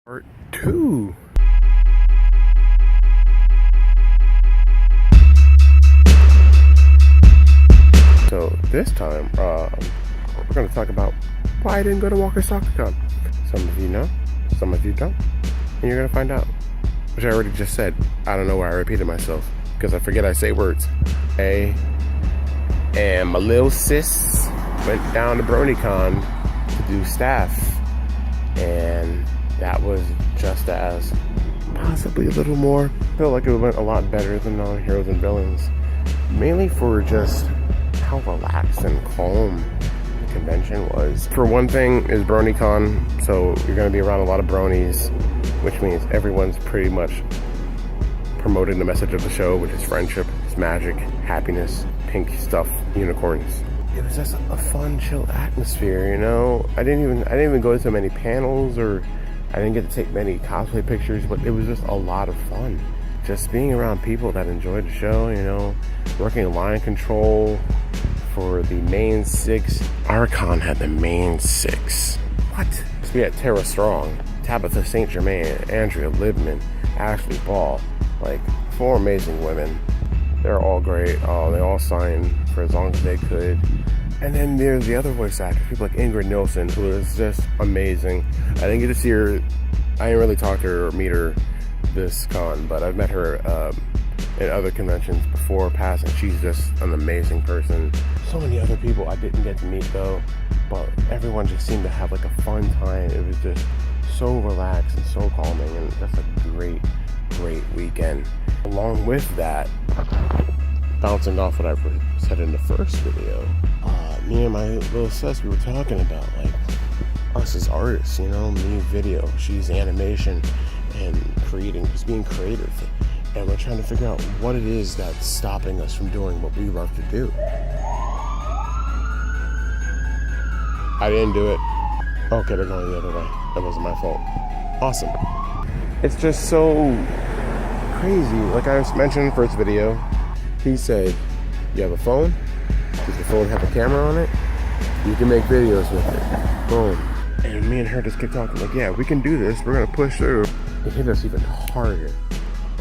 Part 2. So this time, we're going to talk about why I didn't go to Walker Soccer Con. Some of you know, some of you don't, and you're going to find out. Which I already just said. I don't know why I repeated myself, because I forget I say words. And my little sis went down to Bronycon to do staff, and that was just as possibly a little more. I feel like it went a lot better than Non-Heroes and Villains, mainly for just how relaxed and calm the convention was. For one thing is Bronycon, so you're going to be around a lot of bronies, which means everyone's pretty much promoting the message of the show, which is friendship, it's magic, happiness, pink stuff, unicorns. It was just a fun, chill atmosphere, you know. I didn't even go to many panels, or I didn't get to take many cosplay pictures, but it was just a lot of fun. Just being around people that enjoyed the show, you know, working line control for the main 6. Our con had the main 6. What? So we had Tara Strong, Tabitha St. Germain, Andrea Libman, Ashley Ball, like 4 amazing women. They're all great. They all signed for as long as they could. And then there's the other voice actors, people like Ingrid Nilsson, who is just amazing. I didn't get to see her. I didn't really talk to her or meet her this con, but I've met her in other conventions before, past, and she's just an amazing person. So many other people I didn't get to meet though, but everyone just seemed to have like a fun time. It was just so relaxed and so calming, and that's a great weekend. Along with that, bouncing off what I said in the first video, me and my little sis, we were talking about like us as artists, you know, me video, she's animation and creating, just being creative, and we're trying to figure out what it is that's stopping us from doing what we love to do. I didn't do it. Okay, they're going the other way. That wasn't my fault. Awesome. It's just so crazy. Like I mentioned in the first video, he said, you have a phone? Does your phone have a camera on it? You can make videos with it. Boom. And me and her just kept talking like, yeah, we can do this. We're going to push through. It hit us even harder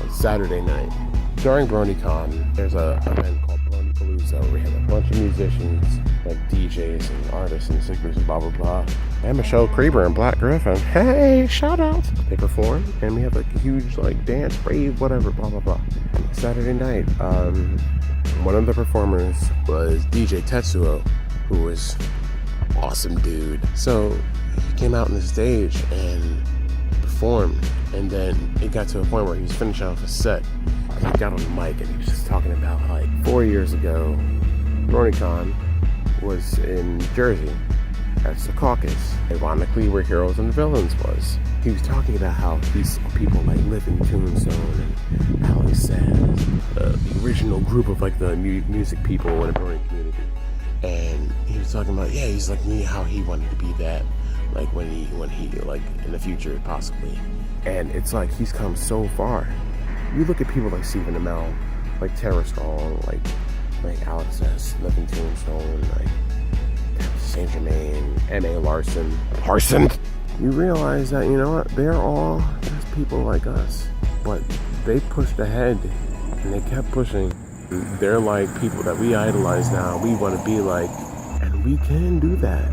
on Saturday night. During BronyCon, there's an event called Bronypalooza, where we have a bunch of musicians, like DJs and artists and singers and blah, blah, blah. And Michelle Creeber and Black Griffin, hey, shout out. They perform, and we have like a huge like dance, rave, whatever, blah, blah, blah. Saturday night, one of the performers was DJ Tetsuo, who was awesome dude. So he came out on the stage and performed, and then it got to a point where he was finishing off his set, and he got on the mic and he was just talking about how like 4 years ago, BronyCon was in Jersey. That's the caucus, ironically where Heroes and Villains was. He was talking about how he saw people like live in Tombstone and Alex says, the original group of like the music people in the Brony community. And he was talking about, yeah, he's like me, how he wanted to be that, like when he like in the future possibly. And it's like he's come so far. You look at people like Stephen Amell, like Tara Strong, like Alex S, live in Tombstone, like St. Germain, M.A. Larson. You realize that, you know what, they're all just people like us, but they pushed ahead and they kept pushing. They're like people that we idolize now, we want to be like, and we can do that.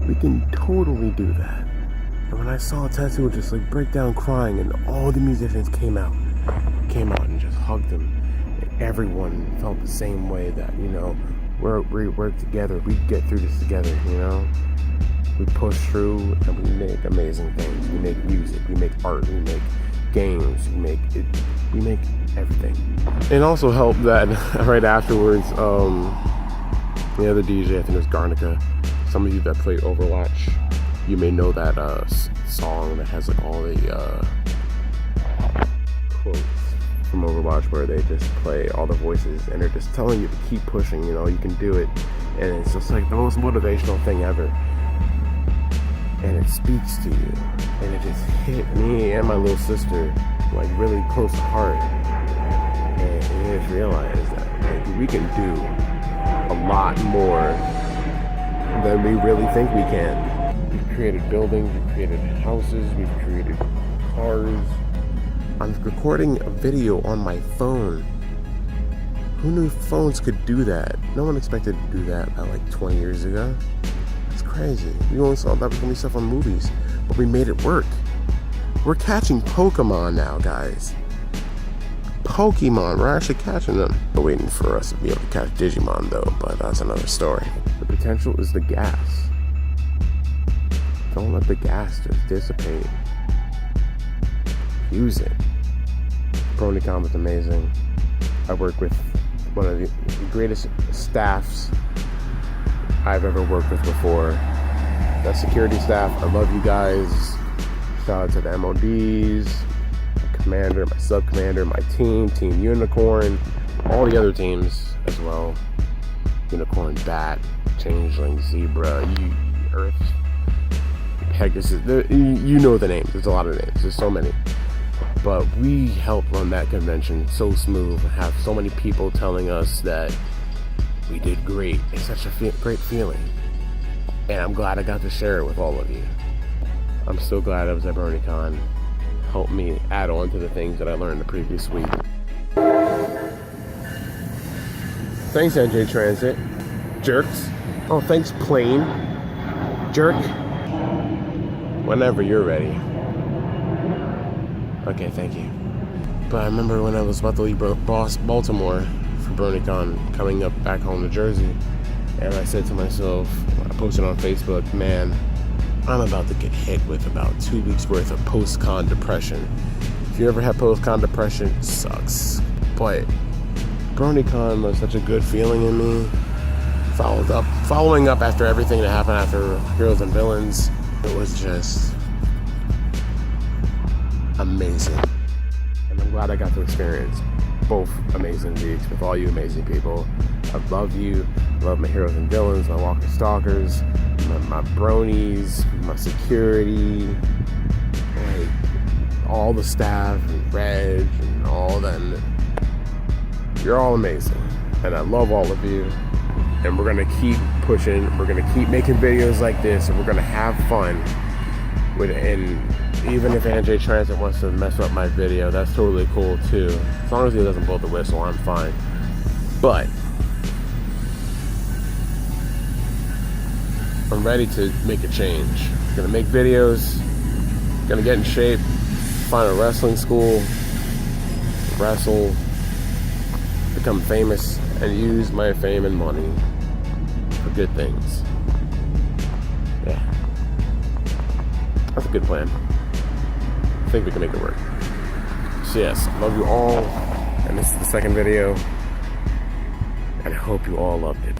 We can totally do that. And when I saw Tetsuo just like break down crying, and all the musicians came out and just hugged him, and everyone felt the same way, that, you know, we work together, we get through this together, you know? We push through and we make amazing things. We make music, we make art, we make games, we make everything. It also helped that right afterwards, the other DJ, I think it was Garnica, some of you that play Overwatch, you may know that song that has like all the quotes from Overwatch, where they just play all the voices and they're just telling you to keep pushing, you know, you can do it. And it's just like the most motivational thing ever. And it speaks to you. And it just hit me and my little sister like really close to heart. And I just realized that like we can do a lot more than we really think we can. We created buildings, we created houses, we've created cars. I'm recording a video on my phone. Who knew phones could do that? No one expected to do that about like 20 years ago. It's crazy. We only saw that was gonna be stuff on movies, but we made it work. We're catching Pokemon now, guys. Pokemon, we're actually catching them. We're waiting for us to be able to catch Digimon though, but that's another story. The potential is the gas. Don't let the gas just dissipate. Use it. Bronycon was amazing. I work with one of the greatest staffs I've ever worked with before. That security staff, I love you guys. Shout out to the MODs, my commander, my sub-commander, my team, Team Unicorn, all the other teams as well. Unicorn, Bat, Changeling, Zebra, Earth, Pegasus, you know the names. There's a lot of names. There's so many. But we helped run that convention so smooth and have so many people telling us that we did great. It's such a great feeling. And I'm glad I got to share it with all of you. I'm so glad I was at Bronycon. Helped me add on to the things that I learned the previous week. Thanks, NJ Transit. Jerks. Oh, thanks, plane. Jerk. Whenever you're ready. Okay, thank you. But I remember when I was about to leave Baltimore for Bronycon, coming up back home to Jersey, and I said to myself, I posted on Facebook, man, I'm about to get hit with about 2 weeks worth of post-con depression. If you ever had post-con depression, it sucks. But Bronycon was such a good feeling in me. Following up after everything that happened after Heroes and Villains, it was just amazing. And I'm glad I got to experience both amazing weeks with all you amazing people. I love you. I love my Heroes and Villains, my Walker Stalkers, my bronies, my security, like all the staff and Reg and all that. You're all amazing. And I love all of you. And we're gonna keep pushing. We're gonna keep making videos like this, and we're gonna have fun with it. And even if NJ Transit wants to mess up my video, that's totally cool too. As long as he doesn't blow the whistle, I'm fine. But I'm ready to make a change. Gonna make videos, gonna get in shape, find a wrestling school, wrestle, become famous, and use my fame and money for good things. Yeah. That's a good plan. I think we can make it work. So yes, love you all, and this is the second video, and I hope you all loved it.